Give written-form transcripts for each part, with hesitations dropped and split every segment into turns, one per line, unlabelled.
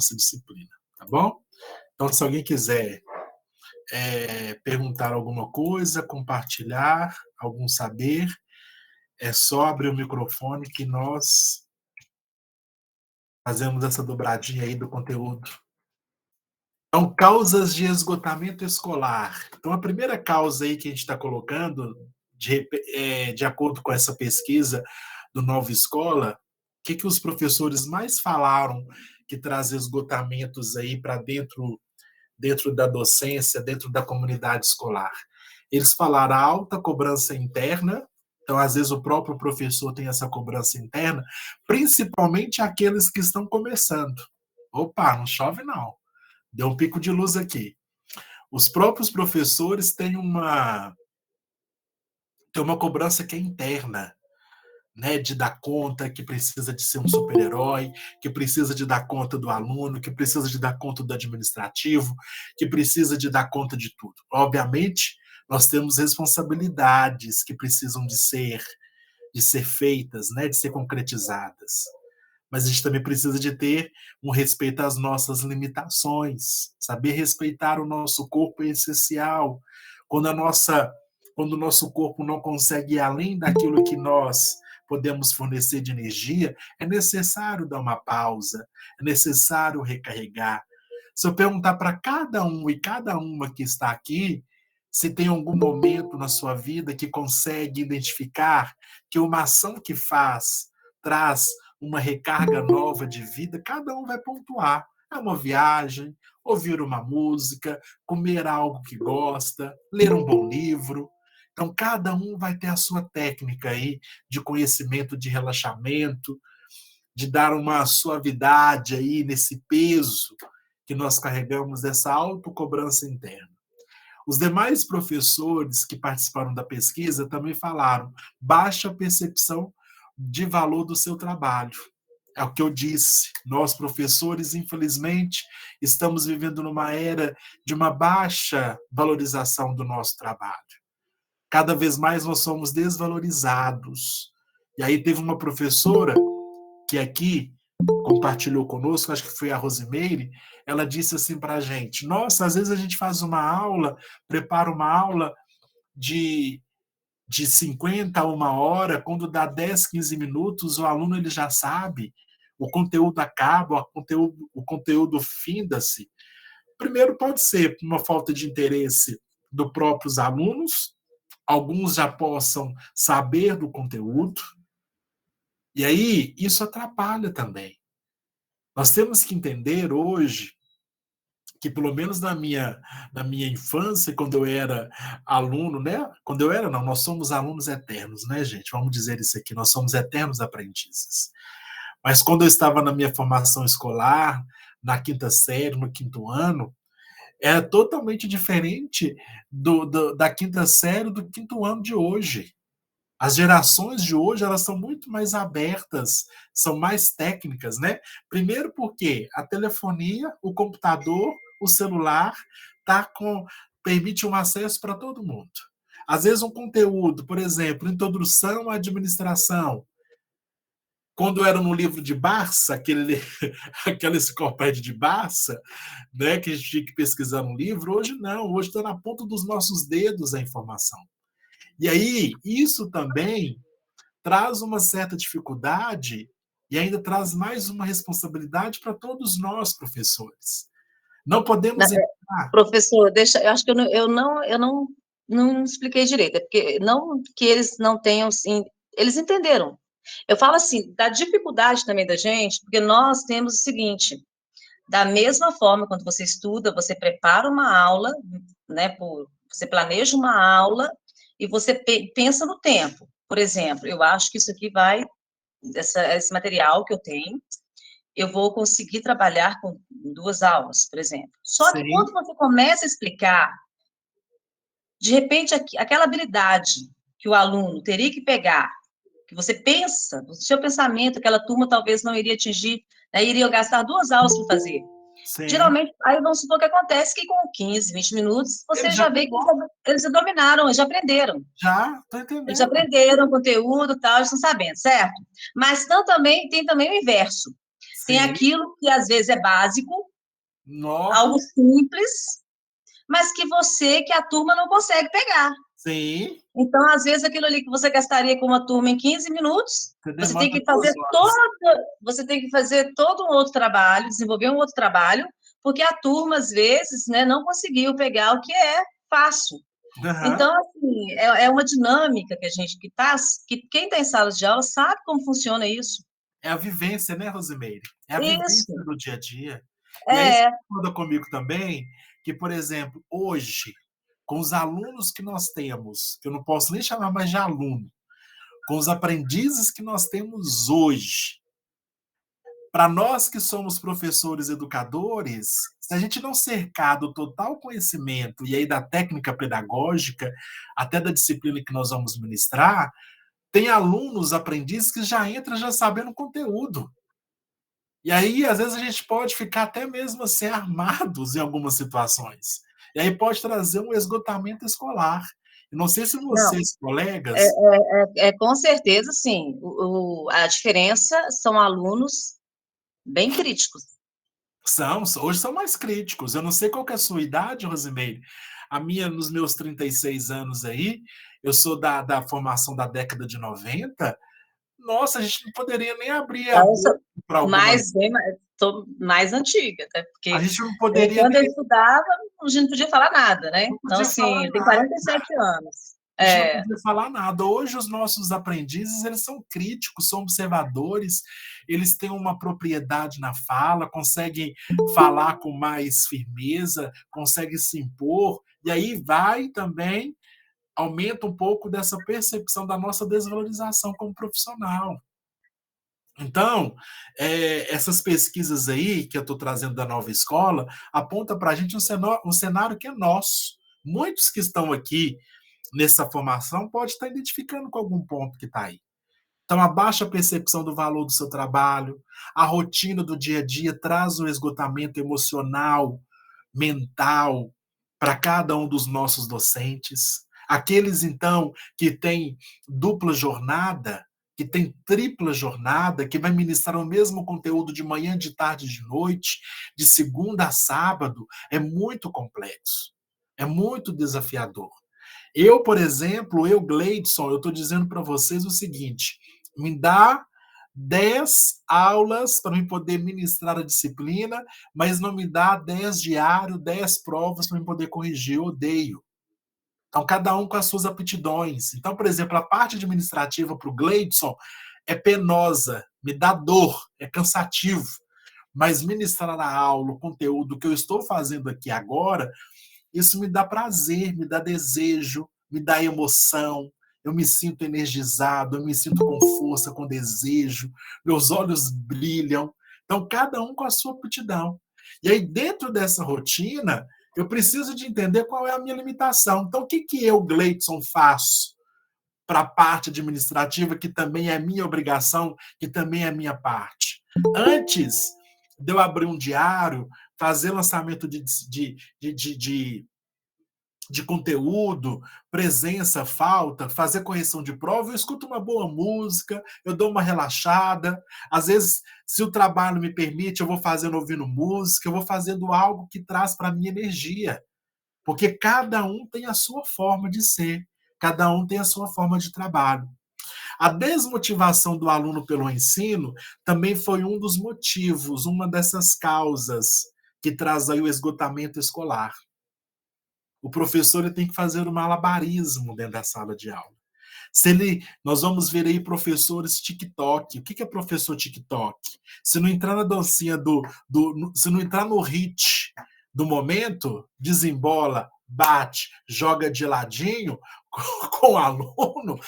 nossa disciplina, tá bom? Então, se alguém quiser perguntar alguma coisa, compartilhar algum saber, é só abrir o microfone que nós fazemos essa dobradinha aí do conteúdo. Então, causas de esgotamento escolar. Então, a primeira causa aí que a gente está colocando, de acordo com essa pesquisa do Nova Escola, o que os professores mais falaram que traz esgotamentos aí para dentro da docência, dentro da comunidade escolar? Eles falaram a alta cobrança interna, então, às vezes, o próprio professor tem essa cobrança interna, principalmente aqueles que estão começando. Opa, não chove não. Deu um pico de luz aqui. Os próprios professores têm uma cobrança que é interna, né, de dar conta, que precisa de ser um super-herói, que precisa de dar conta do aluno, que precisa de dar conta do administrativo, que precisa de dar conta de tudo. Obviamente, nós temos responsabilidades que precisam de ser feitas, né, de ser concretizadas. Mas a gente também precisa de ter um respeito às nossas limitações. Saber respeitar o nosso corpo é essencial. Quando o nosso corpo não consegue ir além daquilo que nós podemos fornecer de energia, é necessário dar uma pausa, é necessário recarregar. Se eu perguntar para cada um e cada uma que está aqui, se tem algum momento na sua vida que consegue identificar que uma ação que faz traz uma recarga nova de vida, cada um vai pontuar. É uma viagem, ouvir uma música, comer algo que gosta, ler um bom livro. Então, cada um vai ter a sua técnica aí de conhecimento, de relaxamento, de dar uma suavidade aí nesse peso que nós carregamos dessa autocobrança interna. Os demais professores que participaram da pesquisa também falaram baixa percepção de valor do seu trabalho. É o que eu disse, nós professores, infelizmente, estamos vivendo numa era de uma baixa valorização do nosso trabalho. Cada vez mais nós somos desvalorizados. E aí teve uma professora que aqui compartilhou conosco, acho que foi a Rosimeire, ela disse assim para a gente, nossa, às vezes a gente faz uma aula, prepara uma aula de 50 a 1 hora, quando dá 10, 15 minutos, o aluno ele já sabe, o conteúdo acaba, o conteúdo finda-se. Primeiro pode ser uma falta de interesse dos próprios alunos, alguns já possam saber do conteúdo, e aí isso atrapalha também. Nós temos que entender hoje que, pelo menos na minha infância, quando eu era aluno, né? Quando eu era, não, nós somos alunos eternos, né, gente? Vamos dizer isso aqui, nós somos eternos aprendizes. Mas quando eu estava na minha formação escolar, na quinta série, no quinto ano, era totalmente diferente da quinta série do quinto ano de hoje. As gerações de hoje, elas são muito mais abertas, são mais técnicas, né? Primeiro porque a telefonia, o computador, o celular permite um acesso para todo mundo. Às vezes um conteúdo, por exemplo, introdução à administração, quando era no livro de Barça, aquela enciclopédia de Barça, né, que a gente tinha que pesquisar no livro, hoje não, hoje está na ponta dos nossos dedos a informação. E aí, isso também traz uma certa dificuldade e ainda traz mais uma responsabilidade para todos nós, professores. Não podemos entrar...
Professor, eu acho que eu não expliquei direito, é porque não que eles não tenham, sim, eles entenderam. Eu falo assim, da dificuldade também da gente, porque nós temos o seguinte, da mesma forma, quando você estuda, você prepara uma aula, né, você planeja uma aula e você pensa no tempo. Por exemplo, eu acho que isso aqui esse material que eu tenho, eu vou conseguir trabalhar com 2 aulas, por exemplo. Só que
Sim.
quando você começa a explicar, de repente, aquela habilidade que o aluno teria que pegar, que você pensa, no seu pensamento, aquela turma talvez não iria atingir, né, iria gastar 2 aulas para fazer.
Sim.
Geralmente, aí vamos supor que acontece que com 15, 20 minutos, você
Ele já
já vê que eles já dominaram, eles já aprenderam.
Já, tô
Eles
entendendo.
aprenderam o conteúdo e tal, eles estão sabendo, certo? Mas tem também o inverso. Tem
Sim.
aquilo que às vezes é básico,
Nó.
algo simples, mas que a turma não consegue pegar.
Sim.
Então, às vezes, aquilo ali que você gastaria com uma turma em 15 minutos,
Você demanda 2 horas.
você tem que fazer todo um outro trabalho, desenvolver um outro trabalho, porque a turma, às vezes, né, não conseguiu pegar o que é fácil.
Aham.
Então, assim, é uma dinâmica que a gente que quem está em sala de aula sabe como funciona isso.
É a vivência, né, Rosimeire? É a vivência
Isso,
do dia a dia. E aí você
é.
concorda comigo também que, por exemplo, hoje, com os alunos que nós temos, que eu não posso nem chamar mais de aluno, com os aprendizes que nós temos hoje, para nós que somos professores educadores, se a gente não cercar do total conhecimento e aí da técnica pedagógica, até da disciplina que nós vamos ministrar, tem alunos, aprendizes que já entram já sabendo o conteúdo. E aí, às vezes, a gente pode ficar até mesmo assim, armados em algumas situações. E aí pode trazer um esgotamento escolar. Eu não sei se
Não,
vocês, colegas,
com certeza, sim. A diferença são alunos bem críticos.
hoje são mais críticos. Eu não sei qual que é a sua idade, Rosimeire. A minha, nos meus 36 anos aí, eu sou da formação da década de 90. Nossa, a gente não poderia nem abrir a
Então, eu
boca
sou
para algumas.
sou mais antiga, até
A
porque
gente não poderia
quando eu
nem
estudava, a gente não podia falar nada, né?
não
Então,
podia falar
assim, eu tenho
nada.
47 anos.
A gente não
É,
podia falar nada. Hoje os nossos aprendizes, eles são críticos, são observadores, eles têm uma propriedade na fala, conseguem falar com mais firmeza, conseguem se impor, e aí vai também, aumenta um pouco dessa percepção da nossa desvalorização como profissional. Então, essas pesquisas aí que eu estou trazendo da nova escola aponta para a gente um cenário que é nosso. Muitos que estão aqui nessa formação pode estar identificando com algum ponto que está aí. Então, a baixa percepção do valor do seu trabalho, a rotina do dia a dia traz um esgotamento emocional, mental, para cada um dos nossos docentes. Aqueles, então, que têm dupla jornada, que tem tripla jornada, que vai ministrar o mesmo conteúdo de manhã, de tarde e de noite, de segunda a sábado, é muito complexo, é muito desafiador. Eu, por exemplo, Gleidson, eu estou dizendo para vocês o seguinte: me dá 10 aulas para eu poder ministrar a disciplina, mas não me dá 10 diário, 10 provas para eu poder corrigir. Eu odeio. Então, cada um com as suas aptidões. Então, por exemplo, a parte administrativa para o Gleidson é penosa, me dá dor, é cansativo. Mas ministrar a aula, o conteúdo que eu estou fazendo aqui agora, isso me dá prazer, me dá desejo, me dá emoção. Eu me sinto energizado, eu me sinto com força, com desejo, meus olhos brilham. Então, cada um com a sua aptidão. E aí, dentro dessa rotina, eu preciso de entender qual é a minha limitação. Então, o que, que eu, Gleidson, faço para a parte administrativa, que também é minha obrigação, que também é minha parte? Antes de eu abrir um diário, fazer lançamento de conteúdo, presença, falta, fazer correção de prova, eu escuto uma boa música, eu dou uma relaxada. Às vezes, se o trabalho me permite, eu vou fazendo ouvindo música, eu vou fazendo algo que traz para mim energia. Porque cada um tem a sua forma de ser, cada um tem a sua forma de trabalho. A desmotivação do aluno pelo ensino também foi um dos motivos, uma dessas causas que traz aí o esgotamento escolar. O professor ele tem que fazer um malabarismo dentro da sala de aula. Nós vamos ver aí professores TikTok. O que é professor TikTok? Se não entrar na dancinha se não entrar no hit do momento, desembola, bate, joga de ladinho com o aluno,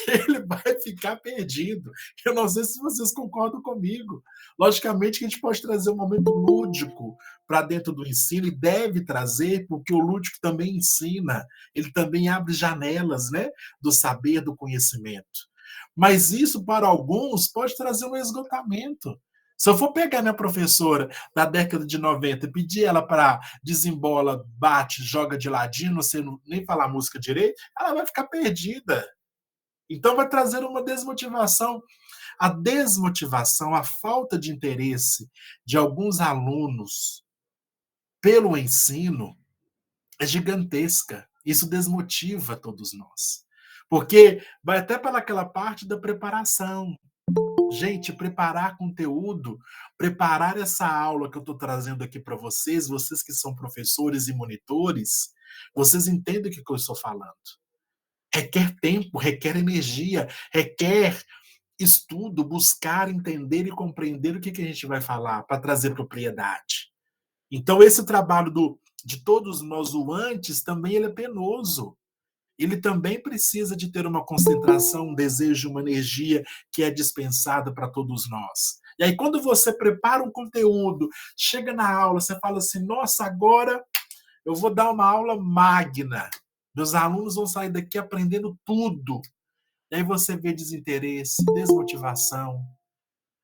ele vai ficar perdido. Eu não sei se vocês concordam comigo. Logicamente que a gente pode trazer um momento lúdico para dentro do ensino, e deve trazer, porque o lúdico também ensina, ele também abre janelas, né, do saber, do conhecimento. Mas isso, para alguns, pode trazer um esgotamento. Se eu for pegar minha professora da década de 90 e pedir ela para desembola, bate, joga de ladinho, não sei nem falar música direito, ela vai ficar perdida. Então vai trazer uma desmotivação. A desmotivação, a falta de interesse de alguns alunos pelo ensino é gigantesca. Isso desmotiva todos nós. Porque vai até para aquela parte da preparação. Gente, preparar conteúdo, preparar essa aula que eu estou trazendo aqui para vocês, vocês que são professores e monitores, vocês entendem o que eu estou falando. Requer tempo, requer energia, requer estudo, buscar entender e compreender o que a gente vai falar para trazer propriedade. Então, esse trabalho de todos nós, o antes, também ele é penoso. Ele também precisa de ter uma concentração, um desejo, uma energia que é dispensada para todos nós. E aí, quando você prepara um conteúdo, chega na aula, você fala assim: nossa, agora eu vou dar uma aula magna. Meus alunos vão sair daqui aprendendo tudo. E aí você vê desinteresse, desmotivação,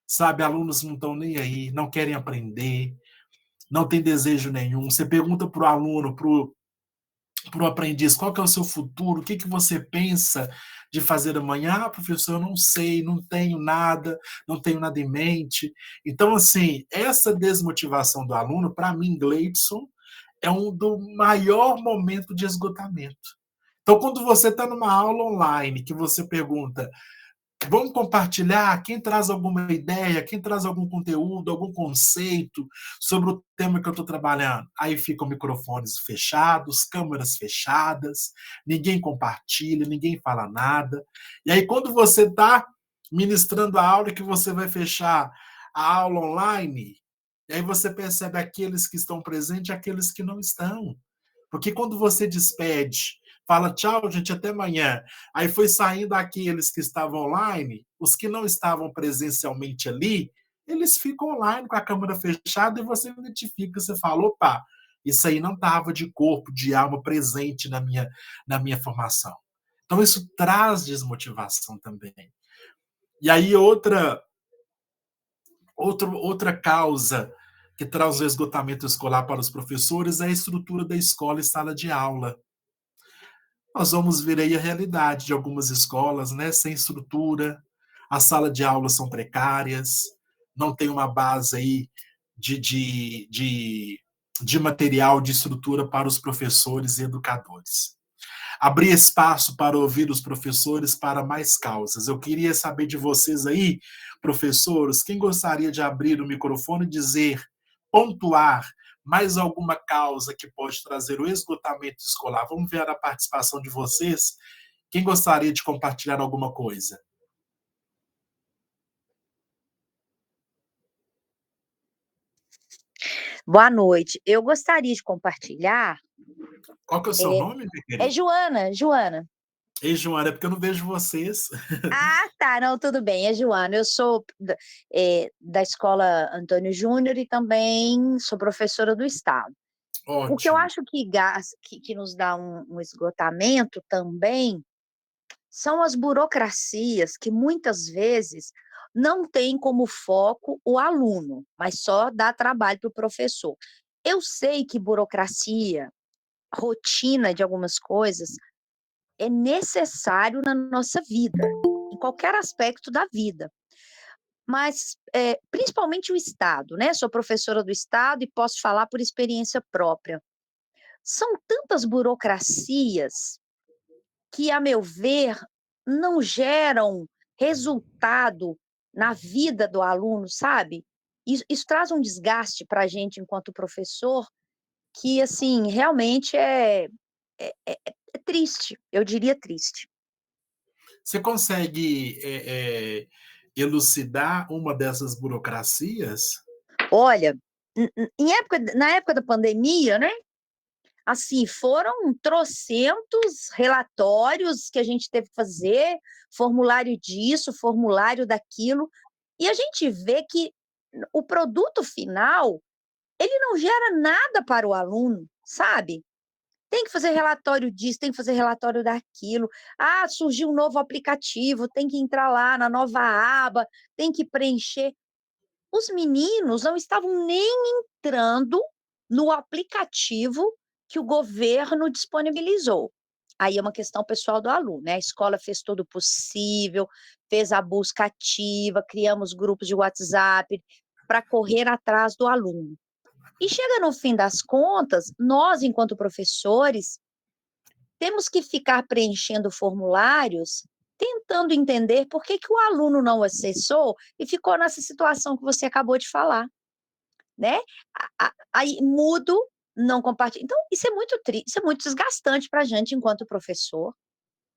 sabe? Alunos não estão nem aí, não querem aprender, não tem desejo nenhum. Você pergunta para o aluno, para o aprendiz, qual que é o seu futuro, o que você pensa de fazer amanhã? Ah, professor, eu não sei, não tenho nada em mente. Então, assim, essa desmotivação do aluno, para mim, Gleidson, é um do maior momento de esgotamento. Então, quando você está numa aula online, que você pergunta, vamos compartilhar? Quem traz alguma ideia? Quem traz algum conteúdo, algum conceito sobre o tema que eu estou trabalhando? Aí ficam microfones fechados, câmeras fechadas, ninguém compartilha, ninguém fala nada. E aí, quando você está ministrando a aula, que você vai fechar a aula online, e aí você percebe aqueles que estão presentes e aqueles que não estão. Porque quando você despede, fala tchau, gente, até amanhã. Aí foi saindo aqueles que estavam online, os que não estavam presencialmente ali, eles ficam online com a câmera fechada e você identifica, você fala, opa, isso aí não estava de corpo, de alma presente na minha formação. Então isso traz desmotivação também. E aí outra causa que traz o esgotamento escolar para os professores é a estrutura da escola e sala de aula. Nós vamos ver aí a realidade de algumas escolas, né, sem estrutura, as salas de aula são precárias, não tem uma base aí de material, de estrutura para os professores e educadores. Abrir espaço para ouvir os professores para mais causas. Eu queria saber de vocês aí, professores, quem gostaria de abrir o microfone e dizer, pontuar mais alguma causa que pode trazer o esgotamento escolar? Vamos ver a participação de vocês. Quem gostaria de compartilhar alguma coisa?
Boa noite. Eu gostaria de compartilhar.
Qual que é o seu nome, minha
É
querida?
Joana, Joana.
Ei, Joana, é porque eu não vejo vocês.
Ah, tá, não, tudo bem, é Joana. Eu sou da Escola Antônio Júnior e também sou professora do Estado. O que eu
Ótimo.
acho que nos dá um esgotamento também são as burocracias que muitas vezes não têm como foco o aluno, mas só dá trabalho para o professor. Eu sei que burocracia, rotina de algumas coisas é necessário na nossa vida, em qualquer aspecto da vida. Mas, principalmente o Estado, né? Sou professora do Estado e posso falar por experiência própria. São tantas burocracias que, a meu ver, não geram resultado na vida do aluno, sabe? Isso traz um desgaste para a gente enquanto professor que, assim, realmente é triste, eu diria triste.
Você consegue elucidar uma dessas burocracias?
Olha, na época da pandemia, né, assim, foram trocentos relatórios que a gente teve que fazer, formulário disso, formulário daquilo, e a gente vê que o produto final, ele não gera nada para o aluno, sabe? Tem que fazer relatório disso, tem que fazer relatório daquilo. Ah, surgiu um novo aplicativo, tem que entrar lá na nova aba, tem que preencher. Os meninos não estavam nem entrando no aplicativo que o governo disponibilizou. aí é uma questão pessoal do aluno, né, a escola fez todo o possível, fez a busca ativa, criamos grupos de WhatsApp para correr atrás do aluno. E chega no fim das contas, nós, enquanto professores, temos que ficar preenchendo formulários, tentando entender por que que o aluno não acessou e ficou nessa situação que você acabou de falar, né. Aí mudo, não compartilho. Então isso é muito desgastante para a gente enquanto professor,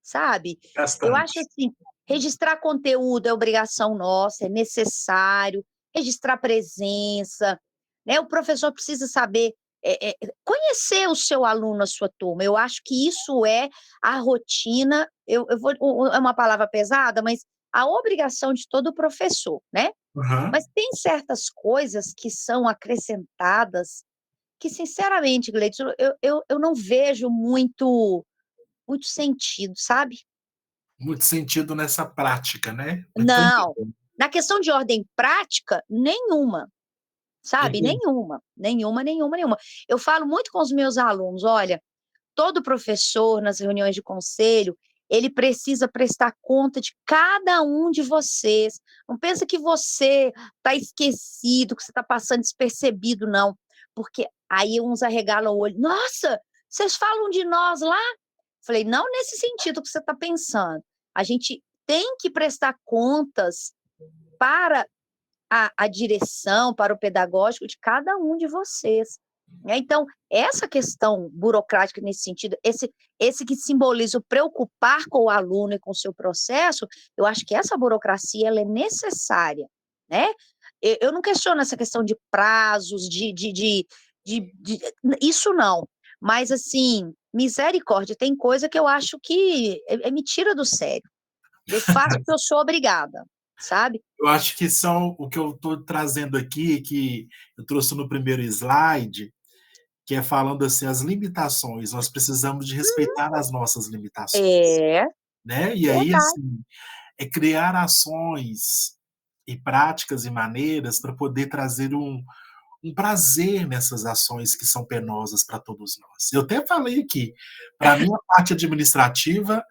sabe. Eu acho
Bastante.
assim, registrar conteúdo é obrigação nossa, é necessário, registrar presença, né, o professor precisa saber, conhecer o seu aluno, a sua turma, eu acho que isso é a rotina, eu vou é uma palavra pesada, mas a obrigação de todo professor, né.
Aham.
Mas tem certas coisas que são acrescentadas, que sinceramente, Gleidson, eu não vejo muito sentido, sabe.
Muito sentido nessa prática, né. Eu tô
Não,
entendendo.
na questão de ordem prática, nenhuma, sabe,
Entendi.
nenhuma, nenhuma, nenhuma, nenhuma. Eu falo muito com os meus alunos: "Olha, todo professor nas reuniões de conselho, ele precisa prestar conta de cada um de vocês. Não pensa que você está esquecido, que você está passando despercebido não, porque aí uns arregalam o olho: "Nossa, vocês falam de nós lá?" Falei: "Não nesse sentido que você está pensando. A gente tem que prestar contas para a direção, para o pedagógico de cada um de vocês, né, então, essa questão burocrática nesse sentido, esse que simboliza o preocupar com o aluno e com o seu processo, eu acho que essa burocracia ela é necessária, né. Eu não questiono essa questão de prazos, de isso não, mas assim, misericórdia, tem coisa que eu acho que me tira do sério. Eu faço porque eu sou obrigada, sabe.
Eu acho que são o que eu estou trazendo aqui, que eu trouxe no primeiro slide, que é falando assim, as limitações, nós precisamos de respeitar as nossas limitações,
É,
né. E aí,
verdade.
assim, é criar ações e práticas e maneiras para poder trazer um prazer nessas ações que são penosas para todos nós. Eu até falei aqui, para mim a parte administrativa,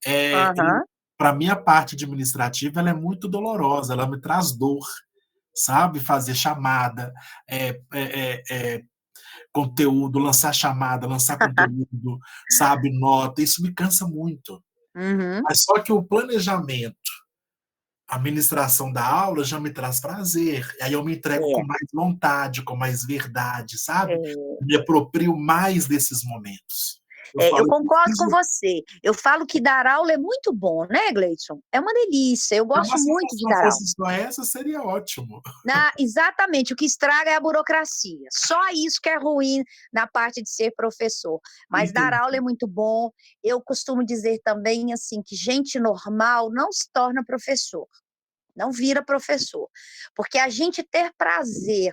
eh,
Aham.
para mim a parte administrativa ela é muito dolorosa, ela me traz dor, sabe, fazer chamada, eh eh eh conteúdo, lançar chamada, lançar conteúdo, sabe, nota, isso me cansa muito.
Uhum.
Mas só que o planejamento, a ministração da aula já me traz prazer, e aí eu me entrego com
É,
mais vontade, com mais verdade, sabe,
é.
me aproprio mais desses momentos. Eu
É, eu
falo: "Eu
concordo com
preciso".
você. Eu falo que dar aula é muito bom, né, Gleidson? É uma delícia, eu gosto
Nossa, se a
muito de
função
dar aula.
fosse só essa, seria ótimo.
Exatamente, o que estraga é a burocracia, só isso que é ruim na parte de ser professor, mas dar
Entendi.
aula é muito bom. Eu costumo dizer também, assim, que gente normal não se torna professor, não vira professor, porque a gente ter prazer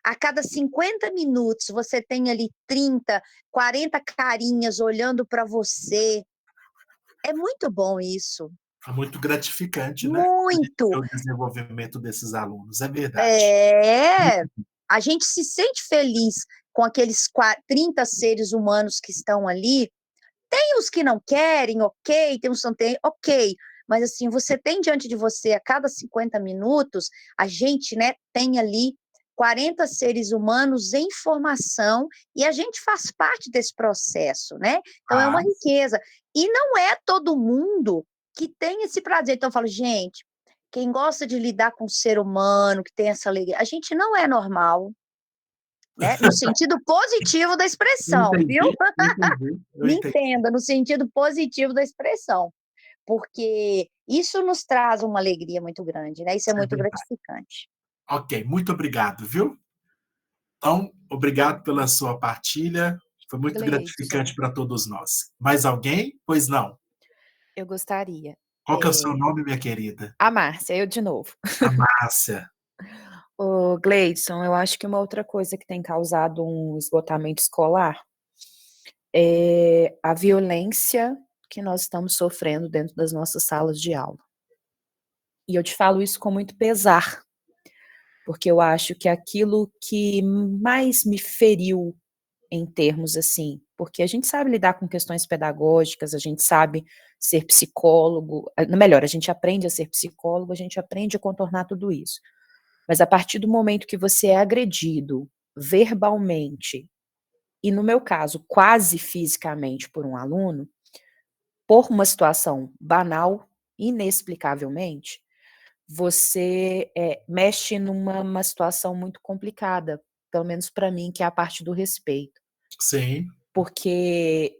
a cada 50 minutos você tem ali 30, 40 carinhas olhando para você. É muito bom isso.
É muito gratificante, né, a gente
Muito.
ver o desenvolvimento desses alunos, é verdade.
É. A gente se sente feliz com aqueles 30 seres humanos que estão ali. Tem os que não querem, ok, tem os que não têm, ok. Mas assim, você tem diante de você a cada 50 minutos, a gente, né, tem ali 40 seres humanos em formação e a gente faz parte desse processo, né. Então é uma
Ah,
riqueza. E não é todo mundo que tem esse prazer. Então eu falo: "Gente, quem gosta de lidar com o ser humano, que tem essa alegria", a gente não é normal, né, no sentido positivo da expressão, viu?
entendi, entendi, eu
Me
entendi,
entenda, no sentido positivo da expressão, porque isso nos traz uma alegria muito grande, né, isso é
isso é
muito
verdade.
gratificante.
Ok, muito obrigado, viu. Então, obrigado pela sua partilha, foi muito gratificante
Gleidson,
para todos nós. Mais alguém? Pois não.
eu gostaria.
Qual que é o seu
Eh,
nome, minha querida?
a Márcia, eu de novo.
A Márcia.
Ô, Gleidson, eu acho que uma outra coisa que tem causado um esgotamento escolar é a violência que nós estamos sofrendo dentro das nossas salas de aula. E eu te falo isso com muito pesar, porque eu acho que aquilo que mais me feriu em termos assim, porque a gente sabe lidar com questões pedagógicas, a gente sabe ser psicólogo, melhor, a gente aprende a ser psicólogo, a gente aprende a contornar tudo isso. Mas a partir do momento que você é agredido verbalmente, e no meu caso, quase fisicamente por um aluno, por uma situação banal, inexplicavelmente, você, mexe numa situação muito complicada, pelo menos para mim, que é a parte do respeito.
Sim,
Porque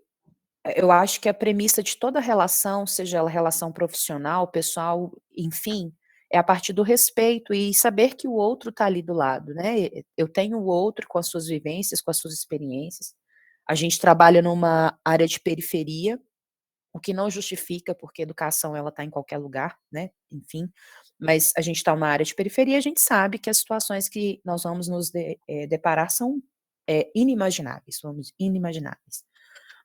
eu acho que a premissa de toda relação, seja ela relação profissional, pessoal, enfim, é a partir do respeito e saber que o outro está ali do lado, né. Eu tenho o outro com as suas vivências, com as suas experiências. A gente trabalha numa área de periferia, o que não justifica, porque educação ela está em qualquer lugar, né, enfim, mas a gente está numa área de periferia, a gente sabe que as situações que nós vamos nos deparar são, inimagináveis, vamos inimagináveis.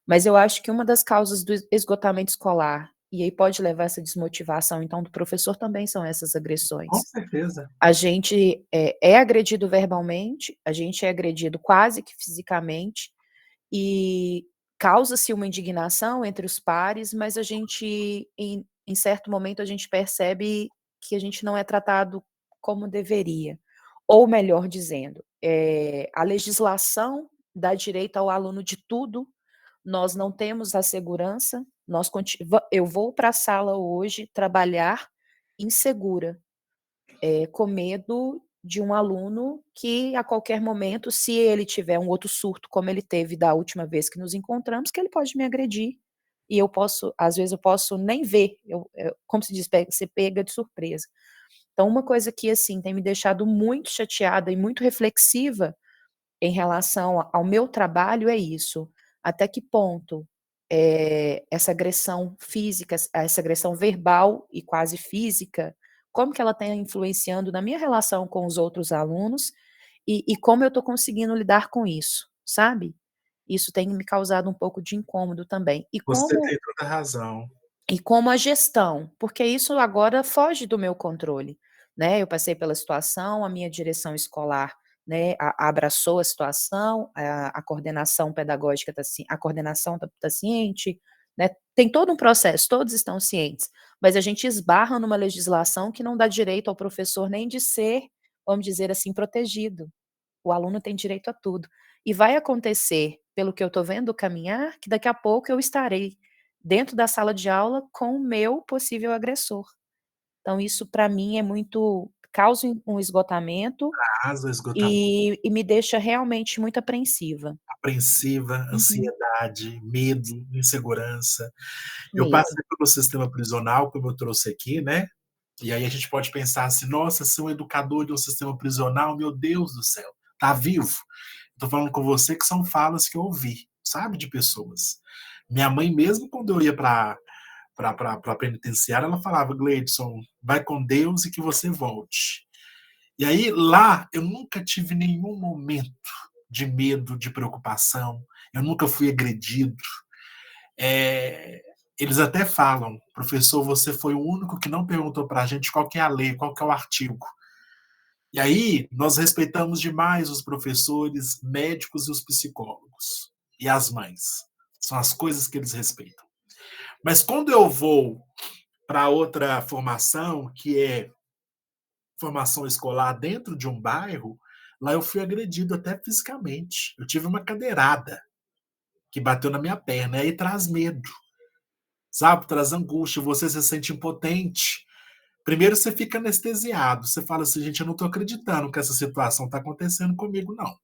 Mas eu acho que uma das causas do esgotamento escolar, e aí pode levar essa desmotivação então do professor também são essas
com
agressões.
certeza.
A gente é agredido verbalmente, a gente é agredido quase que fisicamente, e causa-se uma indignação entre os pares, mas a gente em certo momento a gente percebe que a gente não é tratado como deveria. Ou melhor dizendo, a legislação dá direito ao aluno de tudo, nós não temos a segurança, nós eu vou para a sala hoje trabalhar insegura, com medo de um aluno que a qualquer momento, se ele tiver um outro surto como ele teve da última vez que nos encontramos, que ele pode me agredir, e eu posso às vezes eu posso nem ver, como se diz, ser pega de surpresa. Então uma coisa que, assim, tem me deixado muito chateada e muito reflexiva em relação ao meu trabalho é isso, até que ponto, essa agressão física, essa agressão verbal e quase física, como que ela está influenciando na minha relação com os outros alunos, e como eu estou conseguindo lidar com isso, sabe? Isso tem me causado um pouco de incômodo também.
Você tem toda a razão.
E como a gestão, porque isso agora foge do meu controle, né, eu passei pela situação, a minha direção escolar, né, abraçou a situação, a coordenação pedagógica a coordenação tá ciente, né, tem todo um processo, todos estão cientes, mas a gente esbarra numa legislação que não dá direito ao professor nem de ser, vamos dizer assim, protegido. O aluno tem direito a tudo. E vai acontecer, pelo que eu estou vendo caminhar, que daqui a pouco eu estarei dentro da sala de aula com o meu possível agressor. Então isso para mim é muito causa um esgotamento
Arrasa, esgotamento,
e me deixa realmente muito apreensiva.
apreensiva,
Uhum.
ansiedade, medo, insegurança. Eu
Medo.
passei pelo sistema prisional, como eu trouxe aqui, né, e aí a gente pode pensar assim: "Nossa, ser um educador de um sistema prisional, meu Deus do céu, tá vivo?". Tô falando com você que são falas que eu ouvi, sabe, de pessoas. Minha mãe mesmo quando eu ia pra penitenciária, ela falava: "Gleidson, vai com Deus e que você volte". E aí, lá, eu nunca tive nenhum momento de medo, de preocupação, eu nunca fui agredido. Eh, Eles até falam: "Professor, você foi o único que não perguntou pra gente qual que é a lei, qual que é o artigo". E aí, nós respeitamos demais os professores, médicos e os psicólogos. E as mães. São as coisas que eles respeitam. Mas quando eu vou para outra formação, que é formação escolar dentro de um bairro, lá eu fui agredido até fisicamente. Eu tive uma cadeirada que bateu na minha perna, aí traz medo, sabe? Traz angústia, você se sente impotente. Primeiro você fica anestesiado, você fala assim: "Gente, eu não estou acreditando que essa situação está acontecendo comigo não",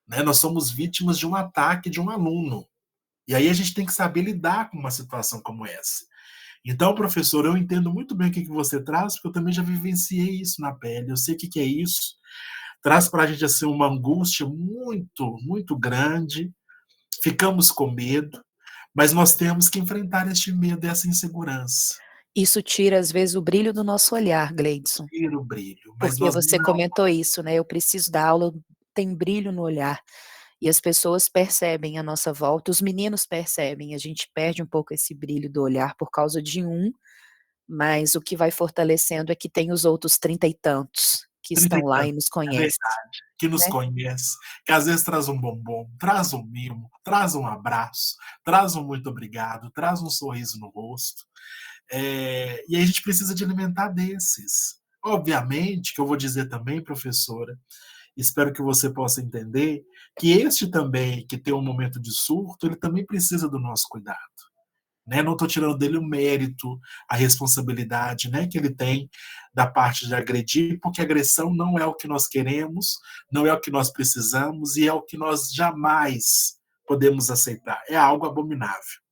né? Nós somos vítimas de um ataque de um aluno. E aí a gente tem que saber lidar com uma situação como essa. Então, professor, eu entendo muito bem o que que você traz, porque eu também já vivenciei isso na pele, eu sei o que que é isso. Traz para a gente, assim, uma angústia muito, muito grande, ficamos com medo, mas nós temos que enfrentar este medo e essa insegurança.
Isso tira às vezes o brilho do nosso olhar, Gleidson,
Tira o brilho, mas
porque
nós
você
não.
comentou isso, né, eu preciso dar aula, tem brilho no olhar. E as pessoas percebem à nossa volta, os meninos percebem, a gente perde um pouco esse brilho do olhar por causa de um, mas o que vai fortalecendo é que tem os outros 30 e tantos, que
30
estão
e
lá e
tantos,
nos
é
conhecem,
verdade, que nos
né.
conhece, que às vezes traz um bombom, traz um mimo, traz um abraço, traz um muito obrigado, traz um sorriso no rosto. E aí a gente precisa de alimentar desses. Obviamente que eu vou dizer também, professora, espero que você possa entender, que este também, que tem um momento de surto, ele também precisa do nosso cuidado. Né? Não estou tirando dele o mérito, a responsabilidade, né, que ele tem da parte de agredir, porque agressão não é o que nós queremos, não é o que nós precisamos e é o que nós jamais podemos aceitar. É algo abominável.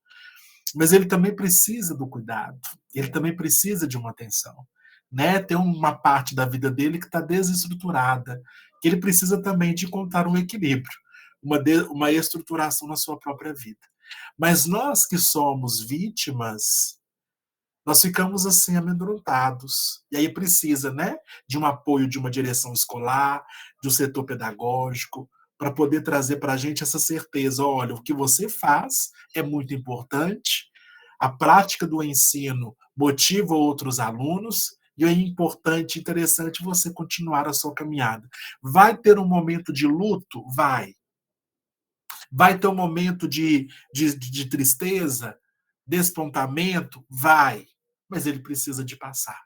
Mas ele também precisa do cuidado, ele também precisa de uma atenção. Né? Tem uma parte da vida dele que está desestruturada, que ele precisa também de encontrar um equilíbrio, uma estruturação na sua própria vida. Mas nós que somos vítimas, nós ficamos assim amedrontados. E aí precisa, né, de um apoio de uma direção escolar, de um setor pedagógico, para poder trazer para a gente essa certeza: olha, o que você faz é muito importante, a prática do ensino motiva outros alunos, e é importante, interessante você continuar a sua caminhada. Vai ter um momento de luto? Vai. Vai ter um momento de tristeza, despontamento? Vai, mas ele precisa de passar.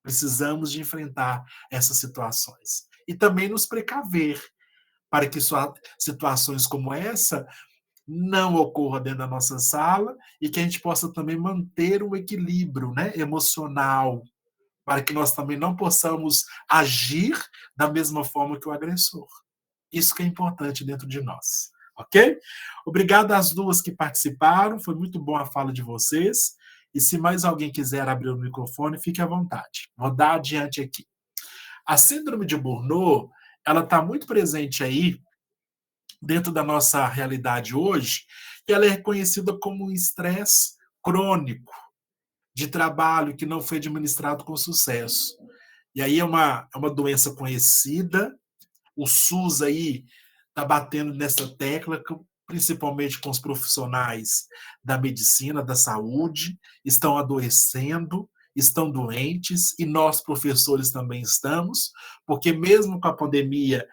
Precisamos de enfrentar essas situações. E também nos precaver para que situações como essa não ocorram dentro da nossa sala e que a gente possa também manter um equilíbrio, né, emocional, para que nós também não possamos agir da mesma forma que o agressor. Isso que é importante dentro de nós, ok? Obrigado às duas que participaram, foi muito bom a fala de vocês. E se mais alguém quiser abrir o microfone, fique à vontade. Vou dar adiante aqui. A síndrome de Burnout, ela está muito presente aí dentro da nossa realidade hoje, e ela é reconhecida como um estresse crônico de trabalho que não foi administrado com sucesso. E aí é uma doença conhecida, o SUS aí está batendo nessa tecla, principalmente com os profissionais da medicina, da saúde, estão adoecendo, estão doentes, e nós, professores, também estamos, porque mesmo com a pandemia,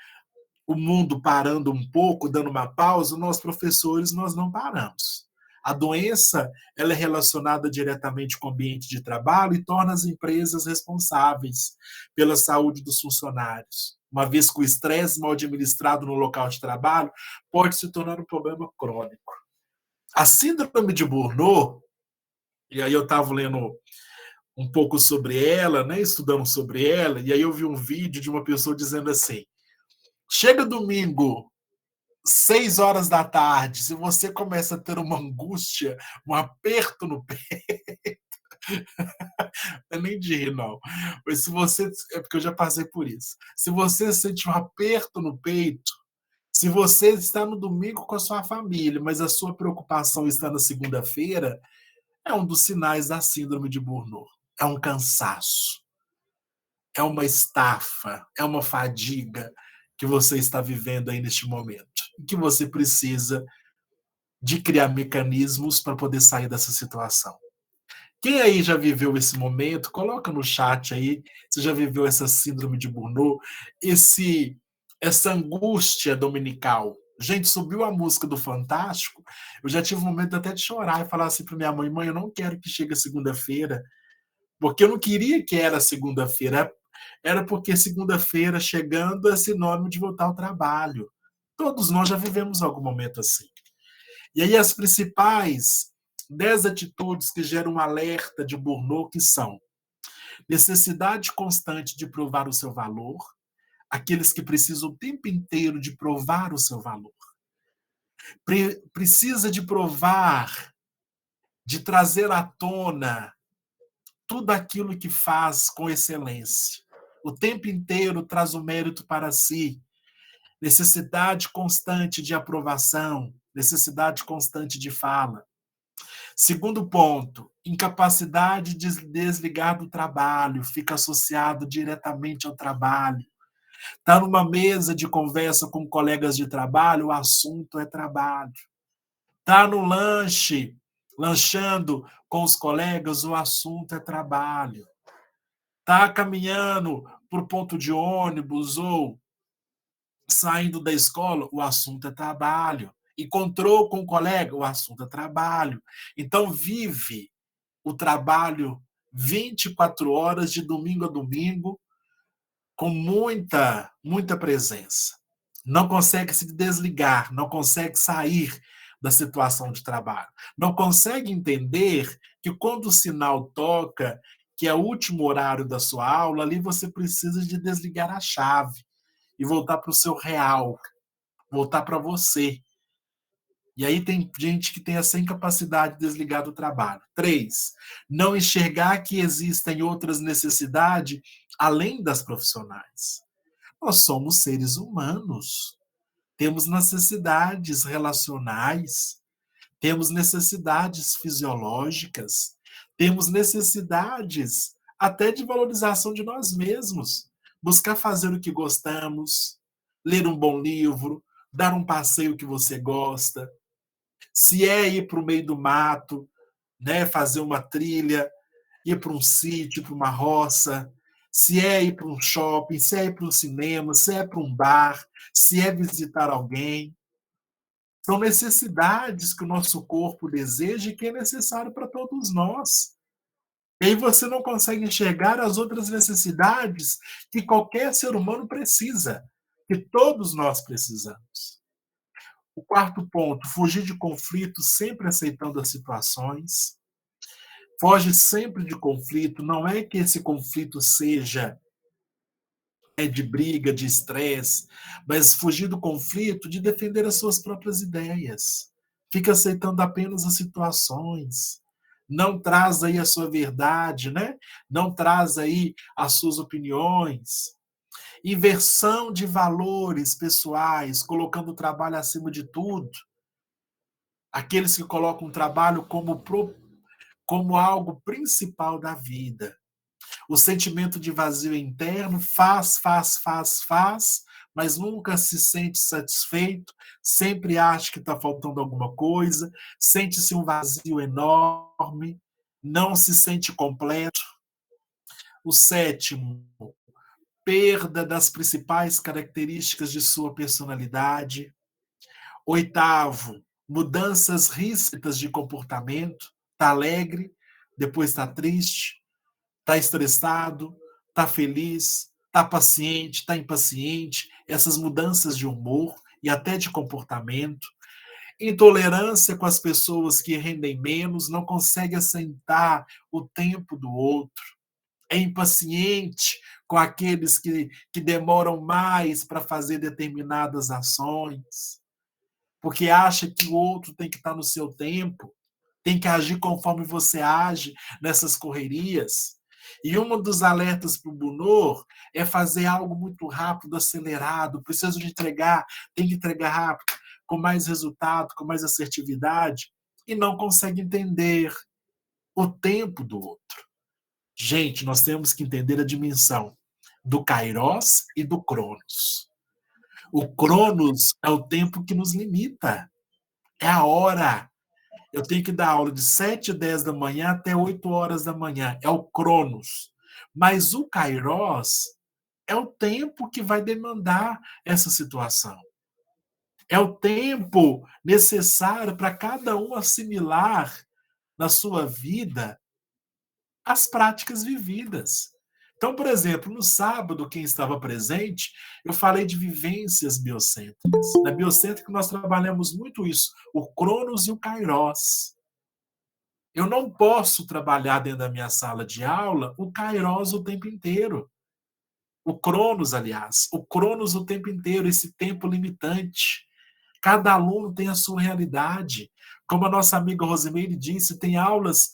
o mundo parando um pouco, dando uma pausa, nós, professores, nós não paramos. A doença, ela é relacionada diretamente com o ambiente de trabalho e torna as empresas responsáveis pela saúde dos funcionários. Uma vez que o estresse mal administrado no local de trabalho pode se tornar um problema crônico. A síndrome de Burnout, e aí eu estava lendo um pouco sobre ela, né, estudando sobre ela, e aí eu vi um vídeo de uma pessoa dizendo assim: chega domingo, 6 horas da tarde, se você começa a ter uma angústia, um aperto no peito, não é nem de rir, não. Mas se você. É porque eu já passei por isso. Se você sente um aperto no peito, se você está no domingo com a sua família, mas a sua preocupação está na segunda-feira, é um dos sinais da síndrome de Burnout. É um cansaço, é uma estafa, é uma fadiga que você está vivendo aí neste momento. E que você precisa de criar mecanismos para poder sair dessa situação. Quem aí já viveu esse momento, coloca no chat aí, você já viveu essa síndrome de Burnout, essa angústia dominical. Gente, subiu a música do Fantástico, eu já tive um momento até de chorar e falar assim para minha mãe: mãe, eu não quero que chegue a segunda-feira, porque eu não queria que era segunda-feira, era porque segunda-feira chegando é sinônimo de voltar ao trabalho. Todos nós já vivemos algum momento assim. E aí as principais 10 atitudes que geram um alerta de Burnout, que são: necessidade constante de provar o seu valor, aqueles que precisam o tempo inteiro de provar o seu valor. Precisa de provar, de trazer à tona tudo aquilo que faz com excelência. O tempo inteiro traz o mérito para si. Necessidade constante de aprovação, necessidade constante de fala. Segundo ponto, incapacidade de desligar do trabalho, fica associado diretamente ao trabalho. Está numa mesa de conversa com colegas de trabalho, o assunto é trabalho. Está no lanche, lanchando com os colegas, o assunto é trabalho. Está caminhando para o ponto de ônibus ou saindo da escola, o assunto é trabalho. Encontrou com um colega, o assunto é trabalho. Então, vive o trabalho 24 horas, de domingo a domingo, com muita presença. Não consegue se desligar, não consegue sair da situação de trabalho. Não consegue entender que quando o sinal toca, que é o último horário da sua aula, ali você precisa de desligar a chave e voltar para o seu real, voltar para você. E aí tem gente que tem essa incapacidade de desligar do trabalho. 3, não enxergar que existem outras necessidades além das profissionais. Nós somos seres humanos, temos necessidades relacionais, temos necessidades fisiológicas, temos necessidades até de valorização de nós mesmos. Buscar fazer o que gostamos, ler um bom livro, dar um passeio que você gosta. Se é ir para o meio do mato, né, fazer uma trilha, ir para um sítio, para uma roça, se é ir para um shopping, se é ir para um cinema, se é para um bar, se é visitar alguém. São necessidades que o nosso corpo deseja e que é necessário para todos nós. E aí você não consegue enxergar as outras necessidades que qualquer ser humano precisa, que todos nós precisamos. O 4º ponto, fugir de conflitos, sempre aceitando as situações. Foge sempre de conflito, não é que esse conflito seja de briga, de estresse, mas fugir do conflito de defender as suas próprias ideias. Fica aceitando apenas as situações. Não traz aí a sua verdade, né? Não traz aí as suas opiniões. Inversão de valores pessoais, colocando o trabalho acima de tudo. Aqueles que colocam o trabalho como algo principal da vida. O sentimento de vazio interno faz, mas nunca se sente satisfeito, sempre acha que está faltando alguma coisa, sente-se um vazio enorme, não se sente completo. O 7º, perda das principais características de sua personalidade. 8º, mudanças ríspidas de comportamento, está alegre, depois está triste, está estressado, está feliz, está paciente, está impaciente, essas mudanças de humor e até de comportamento. Intolerância com as pessoas que rendem menos, não consegue assentar o tempo do outro. É impaciente com aqueles que demoram mais para fazer determinadas ações, porque acha que o outro tem que estar no seu tempo, tem que agir conforme você age nessas correrias. E um dos alertas para o Bunor é fazer algo muito rápido, acelerado, preciso de entregar, tem que entregar rápido, com mais resultado, com mais assertividade, e não consegue entender o tempo do outro. Gente, nós temos que entender a dimensão do Kairos e do Cronos. O Cronos é o tempo que nos limita, é a hora. Eu tenho que dar aula de 7h10 da manhã até 8h da manhã. É o Cronos. Mas o Kairos é o tempo que vai demandar essa situação. É o tempo necessário para cada um assimilar na sua vida as práticas vividas. Então, por exemplo, no sábado, quem estava presente, eu falei de vivências biocêntricas. Na biocêntrica, nós trabalhamos muito isso, o Cronos e o Kairos. Eu não posso trabalhar dentro da minha sala de aula o Kairos o tempo inteiro. O Cronos, aliás. O Cronos o tempo inteiro, esse tempo limitante. Cada aluno tem a sua realidade. Como a nossa amiga Rosimeire disse, tem aulas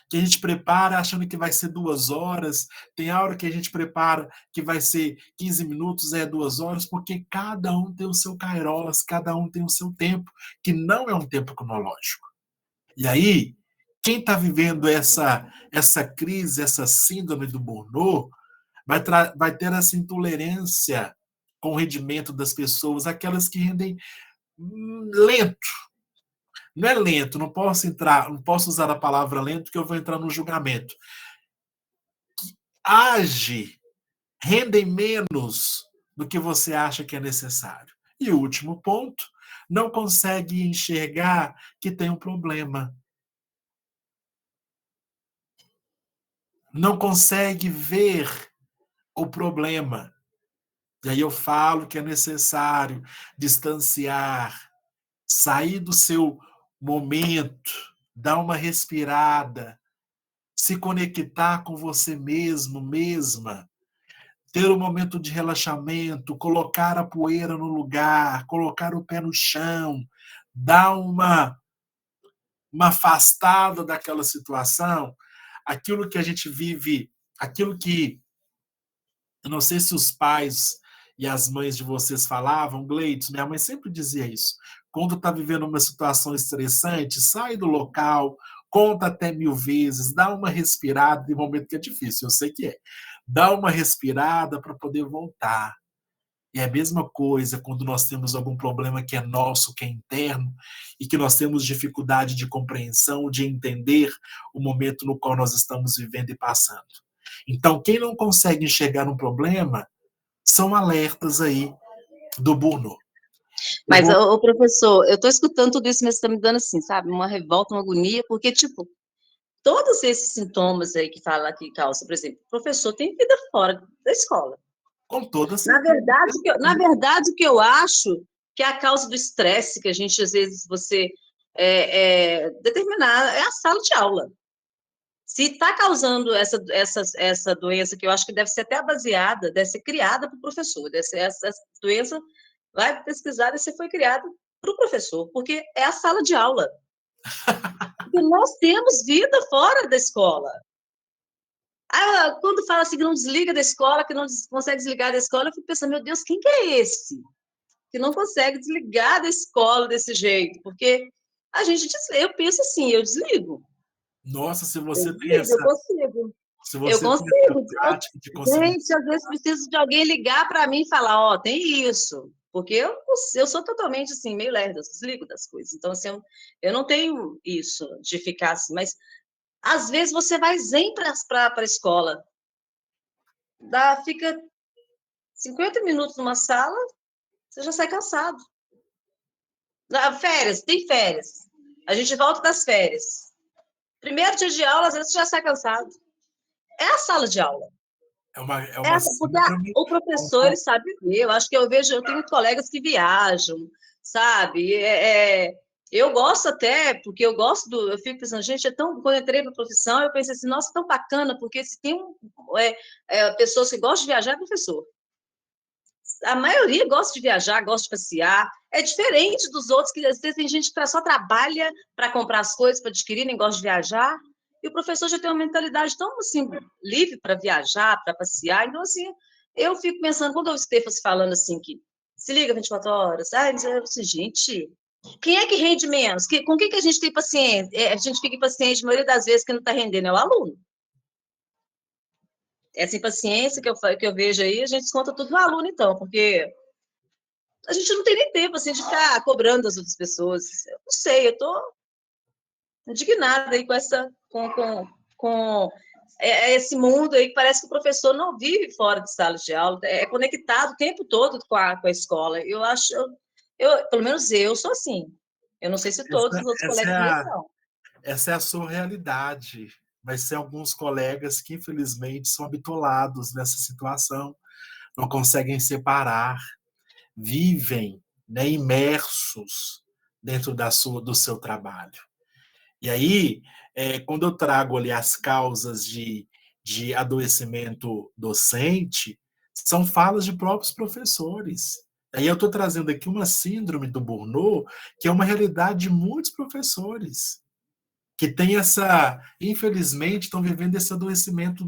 que a gente prepara achando que vai ser 2 horas, tem aula que a gente prepara que vai ser 15 minutos, 2 horas, porque cada um tem o seu Kairos, cada um tem o seu tempo, que não é um tempo cronológico. E aí, quem está vivendo essa crise, essa síndrome do burnout, vai ter essa intolerância com o rendimento das pessoas, aquelas que rendem lento. Não é lento, não posso usar a palavra lento, porque eu vou entrar no julgamento. Age rendem menos do que você acha que é necessário. E o último ponto, não consegue enxergar que tem um problema. Não consegue ver o problema. E aí eu falo que é necessário distanciar, sair do seu momento, dar uma respirada, se conectar com você mesmo, mesma, ter um momento de relaxamento, colocar a poeira no lugar, colocar o pé no chão, dar uma afastada daquela situação, aquilo que a gente vive, aquilo que eu não sei se os pais e as mães de vocês falavam, Gleides, minha mãe sempre dizia isso. Quando está vivendo uma situação estressante, sai do local, conta até 1000 vezes, dá uma respirada, em momento que é difícil, eu sei que é. Dá uma respirada para poder voltar. E é a mesma coisa quando nós temos algum problema que é nosso, que é interno, e que nós temos dificuldade de compreensão, de entender o momento no qual nós estamos vivendo e passando. Então, quem não consegue enxergar um problema são alertas aí do Burnout.
Mas, o professor, eu estou escutando tudo isso, mas está me dando assim, sabe, uma revolta, uma agonia, porque, tipo, todos esses sintomas aí que fala que causa, por exemplo, o professor tem vida fora da escola.
Com toda
Na
certeza.
verdade, o que eu acho que é a causa do estresse que a gente, às vezes, você determinar é a sala de aula. Se está causando essa doença, que eu acho que deve ser até baseada, deve ser criada para o professor, essa doença, vai pesquisar, e você foi criada para o professor, porque é a sala de aula. Porque nós temos vida fora da escola. Quando fala assim que não desliga da escola, que não consegue desligar da escola, eu fico pensando, meu Deus, quem que é esse? Que não consegue desligar da escola desse jeito? Porque a gente, eu penso assim, eu desligo.
Nossa, se
Eu
você tem
desligo, eu consigo.
se
Eu
você tem essa
consigo.
prática de conseguir.
Gente, às vezes preciso de alguém ligar para mim e falar, ó, tem isso. Porque eu sou totalmente assim, meio lerda, eu desligo das coisas. Então, assim, eu não tenho isso de ficar assim, mas às vezes você vai zen para a escola, fica 50 minutos numa sala, você já sai cansado. Férias, tem férias. A gente volta das férias. Primeiro dia de aula, às vezes você já sai cansado. É a sala de aula.
É uma
Porque
síndrome.
o professor, ele sabe ver. Eu acho que eu tenho colegas que viajam, sabe? Eu gosto até, porque eu fico pensando, gente, quando eu entrei para a profissão, eu pensei assim, nossa, tão bacana, porque se tem pessoas que gostam de viajar, é professor. A maioria gosta de viajar, gosta de passear. É diferente dos outros, que às vezes tem gente que só trabalha para comprar as coisas, para adquirir, nem gosta de viajar. E o professor já tem uma mentalidade tão assim, livre para viajar, para passear. Então, assim, eu fico pensando, quando eu escutei você falando assim, que se liga 24 horas, eu assim, gente, quem é que rende menos? Com quem que a gente tem paciência? A gente fica impaciente, a maioria das vezes, que não está rendendo é o aluno. Essa impaciência que eu vejo aí, a gente desconta tudo no aluno, então, porque a gente não tem nem tempo, assim, de ficar cobrando as outras pessoas. Eu não sei, eu estou indignada aí com esse mundo aí que parece que o professor não vive fora de sala de aula, é conectado o tempo todo com a escola. Eu acho, pelo menos eu sou assim. Eu não sei se todos os outros colegas meus são.
Essa é a sua realidade, mas tem alguns colegas que, infelizmente, são habitolados nessa situação, não conseguem separar, vivem, né, imersos dentro do seu trabalho. E aí, quando eu trago ali as causas de adoecimento docente, são falas de próprios professores. Aí eu estou trazendo aqui uma síndrome do Burnout, que é uma realidade de muitos professores, que tem infelizmente, estão vivendo esse adoecimento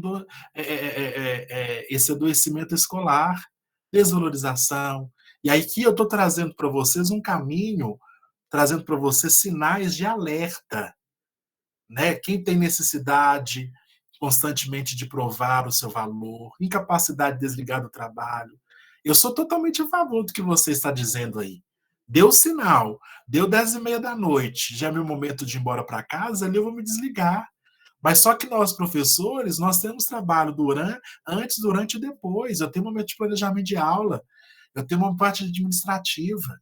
escolar, desvalorização. E aí que eu estou trazendo para vocês um caminho, trazendo para vocês sinais de alerta, né? Quem tem necessidade constantemente de provar o seu valor, incapacidade de desligar do trabalho. Eu sou totalmente a favor do que você está dizendo aí. Deu sinal, deu 10h30 da noite, já é meu momento de ir embora para casa, ali eu vou me desligar. Mas só que nós, professores, nós temos trabalho antes, durante e depois. Eu tenho um momento de planejamento de aula, eu tenho uma parte administrativa.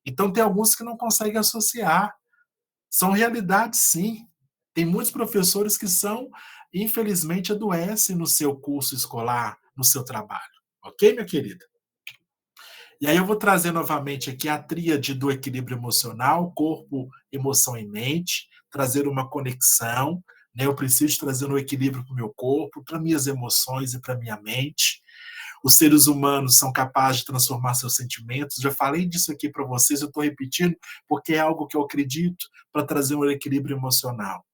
Então, tem alguns que não conseguem associar. São realidades, sim. Tem muitos professores que infelizmente, adoecem no seu curso escolar, no seu trabalho. Ok, minha querida? E aí eu vou trazer novamente aqui a tríade do equilíbrio emocional, corpo, emoção e mente, trazer uma conexão, né? Eu preciso trazer um equilíbrio para o meu corpo, para minhas emoções e para minha mente. Os seres humanos são capazes de transformar seus sentimentos. Já falei disso aqui para vocês, eu estou repetindo, porque é algo que eu acredito para trazer um equilíbrio emocional.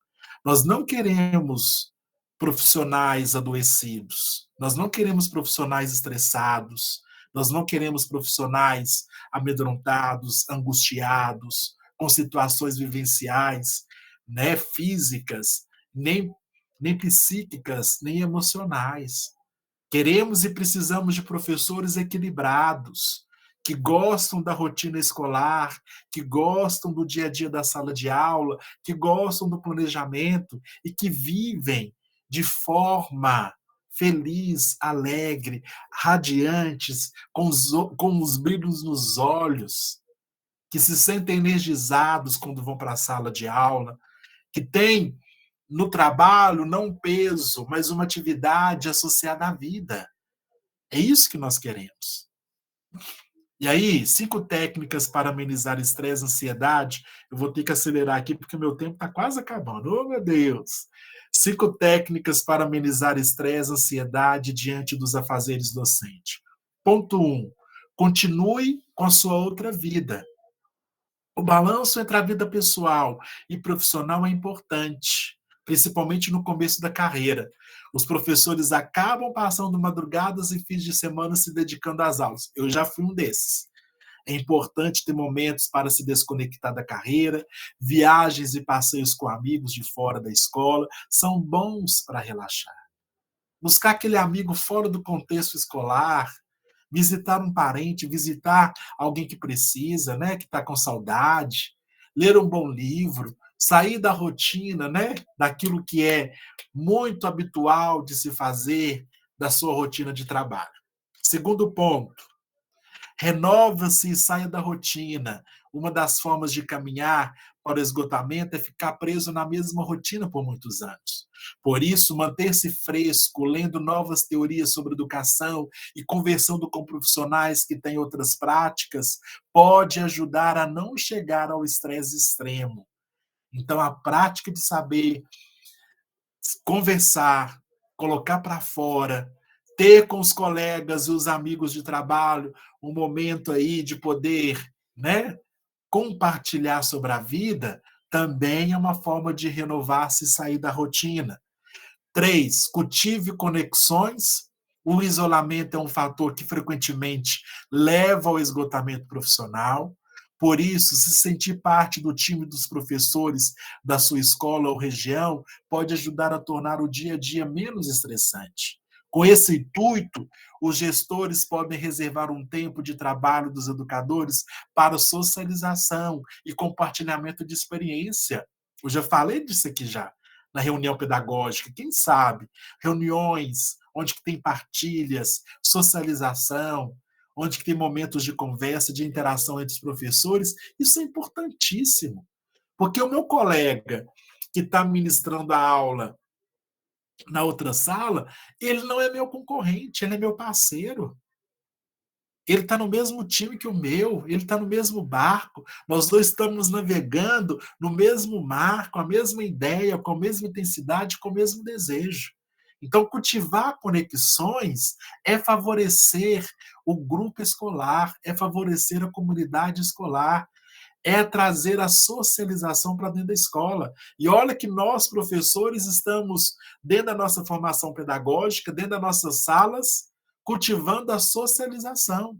Nós não queremos profissionais adoecidos, nós não queremos profissionais estressados, nós não queremos profissionais amedrontados, angustiados, com situações vivenciais, né, físicas, nem psíquicas, nem emocionais. Queremos e precisamos de professores equilibrados, que gostam da rotina escolar, que gostam do dia a dia da sala de aula, que gostam do planejamento e que vivem de forma feliz, alegre, radiantes, com os brilhos nos olhos, que se sentem energizados quando vão para a sala de aula, que têm no trabalho não um peso, mas uma atividade associada à vida. É isso que nós queremos. E aí, 5 técnicas para amenizar estresse e ansiedade. Eu vou ter que acelerar aqui porque o meu tempo está quase acabando. Oh, meu Deus! 5 técnicas para amenizar estresse e ansiedade diante dos afazeres docentes. Ponto 1. Continue com a sua outra vida. O balanço entre a vida pessoal e profissional é importante, principalmente no começo da carreira. Os professores acabam passando madrugadas e fins de semana se dedicando às aulas. Eu já fui um desses. É importante ter momentos para se desconectar da carreira, viagens e passeios com amigos de fora da escola são bons para relaxar. Buscar aquele amigo fora do contexto escolar, visitar um parente, visitar alguém que precisa, né, que está com saudade, ler um bom livro, sair da rotina, né, daquilo que é muito habitual de se fazer, da sua rotina de trabalho. Segundo ponto, renova-se e saia da rotina. Uma das formas de caminhar para o esgotamento é ficar preso na mesma rotina por muitos anos. Por isso, manter-se fresco, lendo novas teorias sobre educação e conversando com profissionais que têm outras práticas, pode ajudar a não chegar ao estresse extremo. Então, a prática de saber conversar, colocar para fora, ter com os colegas e os amigos de trabalho um momento aí de poder, né, compartilhar sobre a vida, também é uma forma de renovar-se e sair da rotina. 3, cultive conexões. O isolamento é um fator que frequentemente leva ao esgotamento profissional. Por isso, se sentir parte do time dos professores da sua escola ou região pode ajudar a tornar o dia a dia menos estressante. Com esse intuito, os gestores podem reservar um tempo de trabalho dos educadores para socialização e compartilhamento de experiência. Eu já falei disso aqui já, na reunião pedagógica, quem sabe? Reuniões onde que tem partilhas, socialização, onde que tem momentos de conversa, de interação entre os professores, isso é importantíssimo. Porque o meu colega que está ministrando a aula na outra sala, ele não é meu concorrente, ele é meu parceiro. Ele está no mesmo time que o meu, ele está no mesmo barco, nós dois estamos navegando no mesmo mar, com a mesma ideia, com a mesma intensidade, com o mesmo desejo. Então, cultivar conexões é favorecer o grupo escolar, é favorecer a comunidade escolar, é trazer a socialização para dentro da escola. E olha que nós, professores, estamos dentro da nossa formação pedagógica, dentro das nossas salas, cultivando a socialização.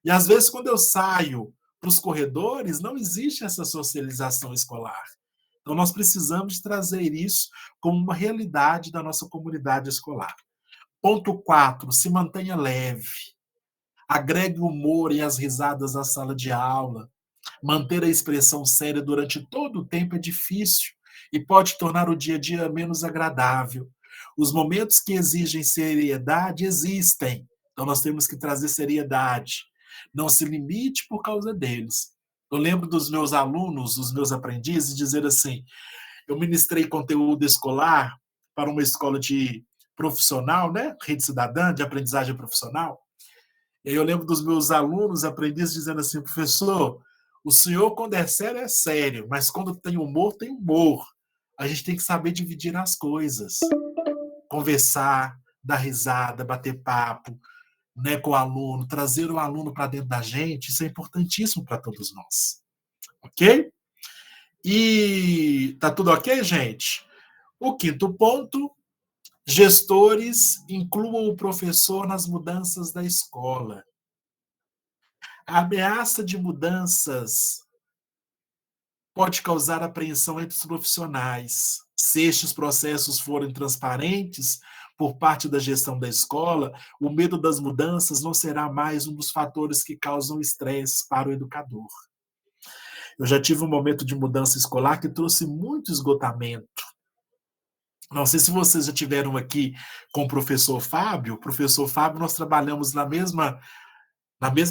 E às vezes, quando eu saio para os corredores, não existe essa socialização escolar. Então, nós precisamos trazer isso como uma realidade da nossa comunidade escolar. Ponto 4, se mantenha leve. Agregue o humor e as risadas à sala de aula. Manter a expressão séria durante todo o tempo é difícil. e pode tornar o dia a dia menos agradável. Os momentos que exigem seriedade existem, então nós temos que trazer seriedade. Não se limite por causa deles. Eu lembro dos meus alunos, dos meus aprendizes, dizer assim: eu ministrei conteúdo escolar para uma escola de profissional, né? Rede Cidadã, de aprendizagem profissional. E aí eu lembro dos meus alunos, aprendizes, dizendo assim: professor, o senhor, quando é sério, mas quando tem humor, tem humor. A gente tem que saber dividir as coisas. Conversar, dar risada, bater papo, né, com o aluno, trazer o aluno para dentro da gente, isso é importantíssimo para todos nós. Ok? E tá tudo ok, gente? O quinto ponto: gestores incluam o professor nas mudanças da escola. A ameaça de mudanças pode causar apreensão entre os profissionais. Se estes processos forem transparentes por parte da gestão da escola, o medo das mudanças não será mais um dos fatores que causam estresse para o educador. Eu já tive um momento de mudança escolar que trouxe muito esgotamento. Não sei se vocês já tiveram aqui com o professor Fábio. O professor Fábio, nós trabalhamos na mesma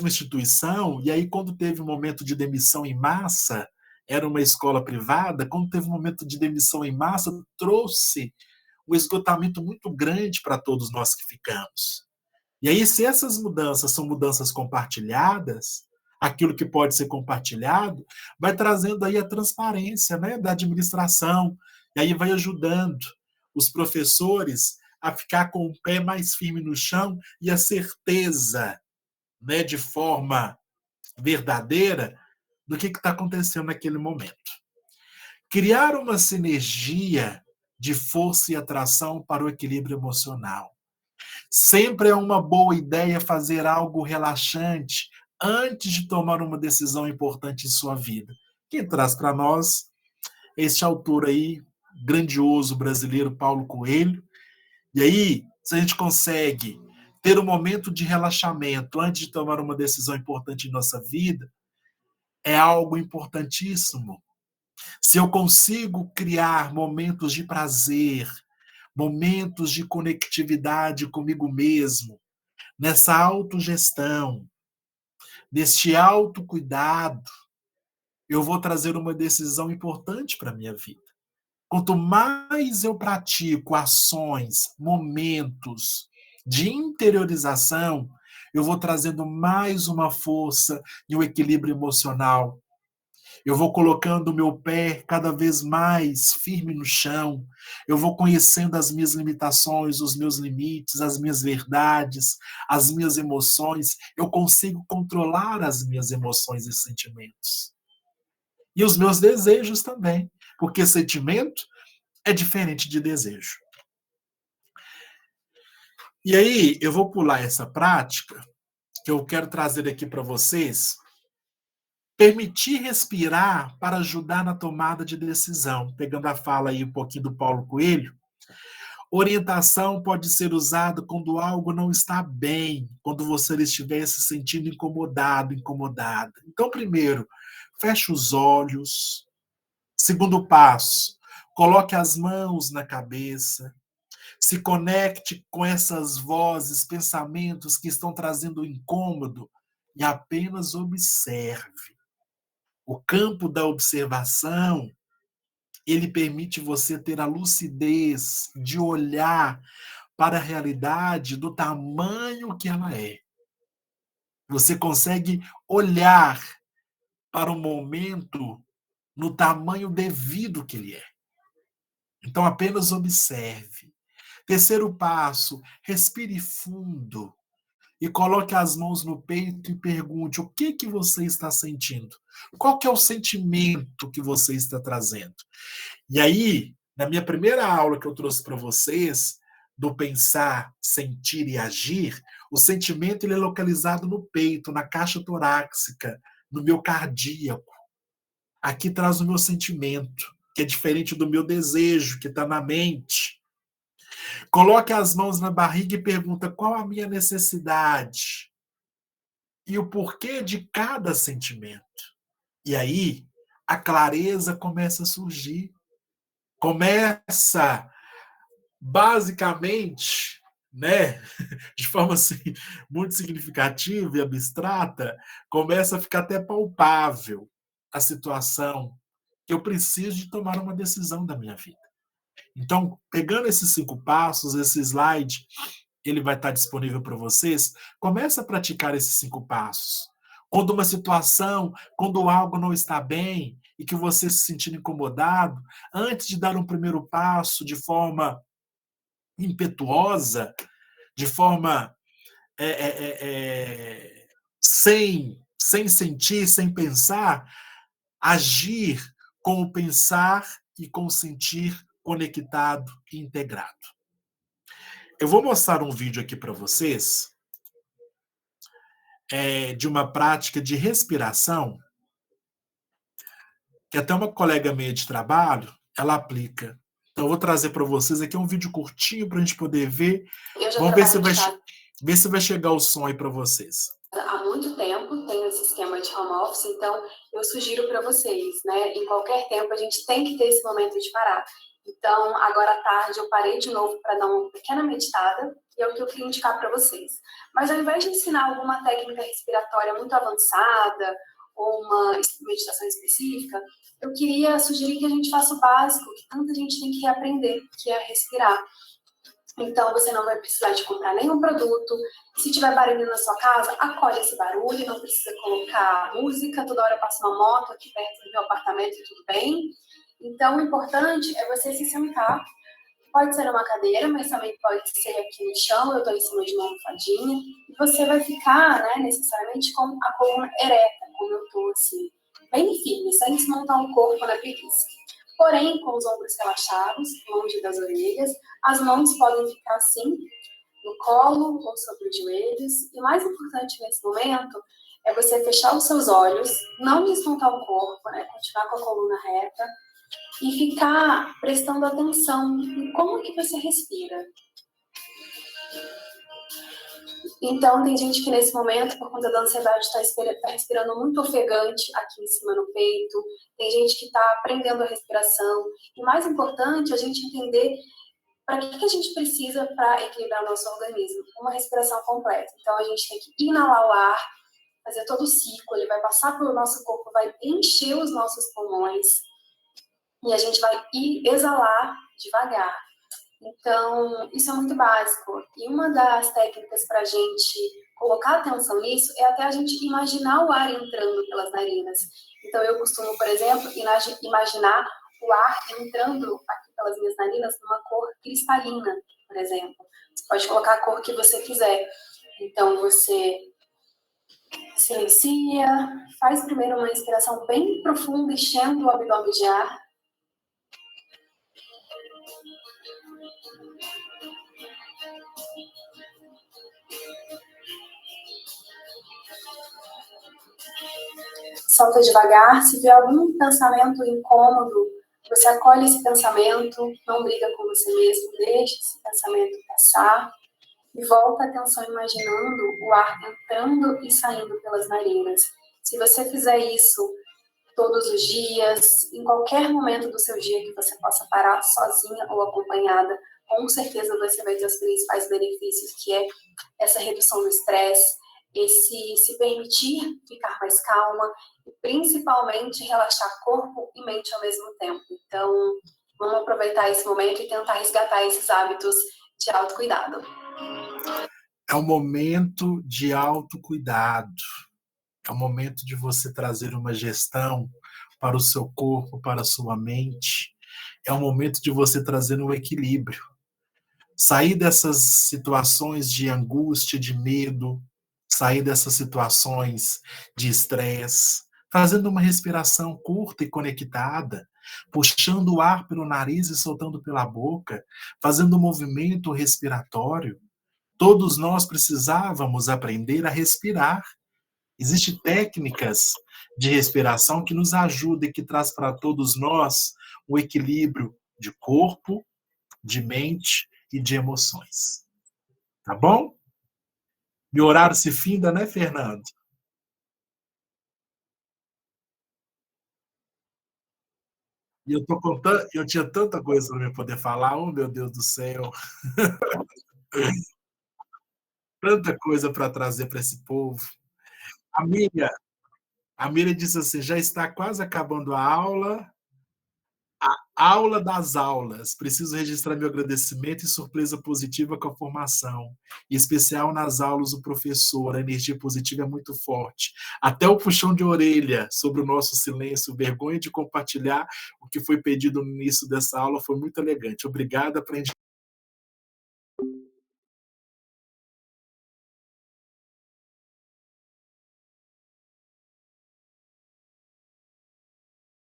instituição, e aí quando teve um momento de demissão em massa, era uma escola privada, quando teve um momento de demissão em massa, trouxe um esgotamento muito grande para todos nós que ficamos. E aí, se essas mudanças são mudanças compartilhadas, aquilo que pode ser compartilhado, vai trazendo aí a transparência, né, da administração, e aí vai ajudando os professores a ficar com o pé mais firme no chão e a certeza, né, de forma verdadeira do que está acontecendo naquele momento. Criar uma sinergia de força e atração para o equilíbrio emocional. Sempre é uma boa ideia fazer algo relaxante antes de tomar uma decisão importante em sua vida. Quem traz para nós este autor aí, grandioso brasileiro, Paulo Coelho. E aí, se a gente consegue ter um momento de relaxamento antes de tomar uma decisão importante em nossa vida, é algo importantíssimo. Se eu consigo criar momentos de prazer, momentos de conectividade comigo mesmo, nessa autogestão, neste autocuidado, eu vou trazer uma decisão importante para a minha vida. Quanto mais eu pratico ações, momentos de interiorização, eu vou trazendo mais uma força e um equilíbrio emocional. Eu vou colocando o meu pé cada vez mais firme no chão. Eu vou conhecendo as minhas limitações, os meus limites, as minhas verdades, as minhas emoções. Eu consigo controlar as minhas emoções e sentimentos. E os meus desejos também, porque sentimento é diferente de desejo. E aí, eu vou pular essa prática, que eu quero trazer aqui para vocês. Permitir respirar para ajudar na tomada de decisão. Pegando a fala aí um pouquinho do Paulo Coelho, orientação pode ser usada quando algo não está bem, quando você estiver se sentindo incomodado, incomodada. Então, primeiro, feche os olhos. Segundo passo, coloque as mãos na cabeça. Se conecte com essas vozes, pensamentos que estão trazendo incômodo e apenas observe. O campo da observação, ele permite você ter a lucidez de olhar para a realidade do tamanho que ela é. Você consegue olhar para o momento no tamanho devido que ele é. Então, apenas observe. Terceiro passo, respire fundo e coloque as mãos no peito e pergunte o que você está sentindo. Qual que é o sentimento que você está trazendo? E aí, na minha primeira aula que eu trouxe para vocês, do pensar, sentir e agir, o sentimento ele é localizado no peito, na caixa torácica, no meu cardíaco. Aqui traz o meu sentimento, que é diferente do meu desejo, que está na mente. Coloque as mãos na barriga e pergunta qual a minha necessidade e o porquê de cada sentimento. E aí, a clareza começa a surgir. começa basicamente, né, de forma assim, muito significativa e abstrata, começa a ficar até palpável a situação que eu preciso de tomar uma decisão da minha vida. Então, pegando esses 5 passos, esse slide, ele vai estar disponível para vocês, começa a praticar esses 5 passos. Quando uma situação, quando algo não está bem e que você se sentir incomodado, antes de dar um primeiro passo de forma impetuosa, de forma sem sentir, sem pensar, agir com o pensar e com o sentir conectado e integrado. Eu vou mostrar um vídeo aqui para vocês de uma prática de respiração que até uma colega minha de trabalho, ela aplica. Então eu vou trazer para vocês aqui um vídeo curtinho para a gente poder ver. Vamos ver se vai chegar o som aí para vocês.
Há muito tempo tenho esse esquema de home office, então eu sugiro para vocês, né? Em qualquer tempo a gente tem que ter esse momento de parar. Então, agora à tarde eu parei de novo para dar uma pequena meditada, e é o que eu queria indicar para vocês. Mas ao invés de ensinar alguma técnica respiratória muito avançada, ou uma meditação específica, eu queria sugerir que a gente faça o básico, que tanta gente tem que reaprender, que é respirar. Então, você não vai precisar de comprar nenhum produto. Se tiver barulho na sua casa, acolhe esse barulho, não precisa colocar música, toda hora passa uma moto aqui perto do meu apartamento e tudo bem. Então, o importante é você se sentar. Pode ser numa cadeira, mas também pode ser aqui no chão, eu estou em cima de uma almofadinha. E você vai ficar, né, necessariamente com a coluna ereta, como eu estou, assim, bem firme, sem desmontar o corpo na preguiça. Porém, com os ombros relaxados, longe das orelhas, as mãos podem ficar assim, no colo ou sobre os joelhos. E o mais importante nesse momento é você fechar os seus olhos, não desmontar o corpo, né? Continuar com a coluna reta e ficar prestando atenção em como que você respira. Então, tem gente que nesse momento, por conta da ansiedade, está respirando muito ofegante aqui em cima no peito. Tem gente que está aprendendo a respiração. E mais importante, a gente entender para que a gente precisa para equilibrar o nosso organismo. Uma respiração completa. Então, a gente tem que inalar o ar, fazer todo o ciclo, ele vai passar pelo nosso corpo, vai encher os nossos pulmões. E a gente vai exalar devagar. Então, isso é muito básico. E uma das técnicas para a gente colocar atenção nisso é até a gente imaginar o ar entrando pelas narinas. Então, eu costumo, por exemplo, imaginar o ar entrando aqui pelas minhas narinas numa cor cristalina, por exemplo. Você pode colocar a cor que você quiser. Então, você silencia, faz primeiro uma inspiração bem profunda, enchendo o abdômen de ar. Solta devagar. Se vier algum pensamento incômodo, você acolhe esse pensamento, não briga com você mesmo, deixa esse pensamento passar e volta a atenção imaginando o ar entrando e saindo pelas narinas. Se você fizer isso todos os dias, em qualquer momento do seu dia que você possa parar sozinha ou acompanhada, com certeza você vai ter os principais benefícios, que é essa redução do estresse, esse se permitir ficar mais calma e principalmente relaxar corpo e mente ao mesmo tempo. Então, vamos aproveitar esse momento e tentar resgatar esses hábitos de autocuidado.
É um momento de autocuidado. É o momento de você trazer uma gestão para o seu corpo, para a sua mente. É o momento de você trazer um equilíbrio. Sair dessas situações de angústia, de medo, sair dessas situações de estresse, fazendo uma respiração curta e conectada, puxando o ar pelo nariz e soltando pela boca, fazendo um movimento respiratório. Todos nós precisávamos aprender a respirar. Existem técnicas de respiração que nos ajudam e que traz para todos nós o equilíbrio de corpo, de mente e de emoções. Tá bom? Meu horário se finda, né, Fernando? E eu tinha tanta coisa para me poder falar, oh meu Deus do céu, tanta coisa para trazer para esse povo. A Miriam, a Miriam disse assim: já está quase acabando a aula, aula das aulas. Preciso registrar meu agradecimento e surpresa positiva com a formação. Em especial nas aulas do professor, a energia positiva é muito forte. Até o puxão de orelha sobre o nosso silêncio, vergonha de compartilhar o que foi pedido no início dessa aula foi muito elegante. Obrigada, aprendi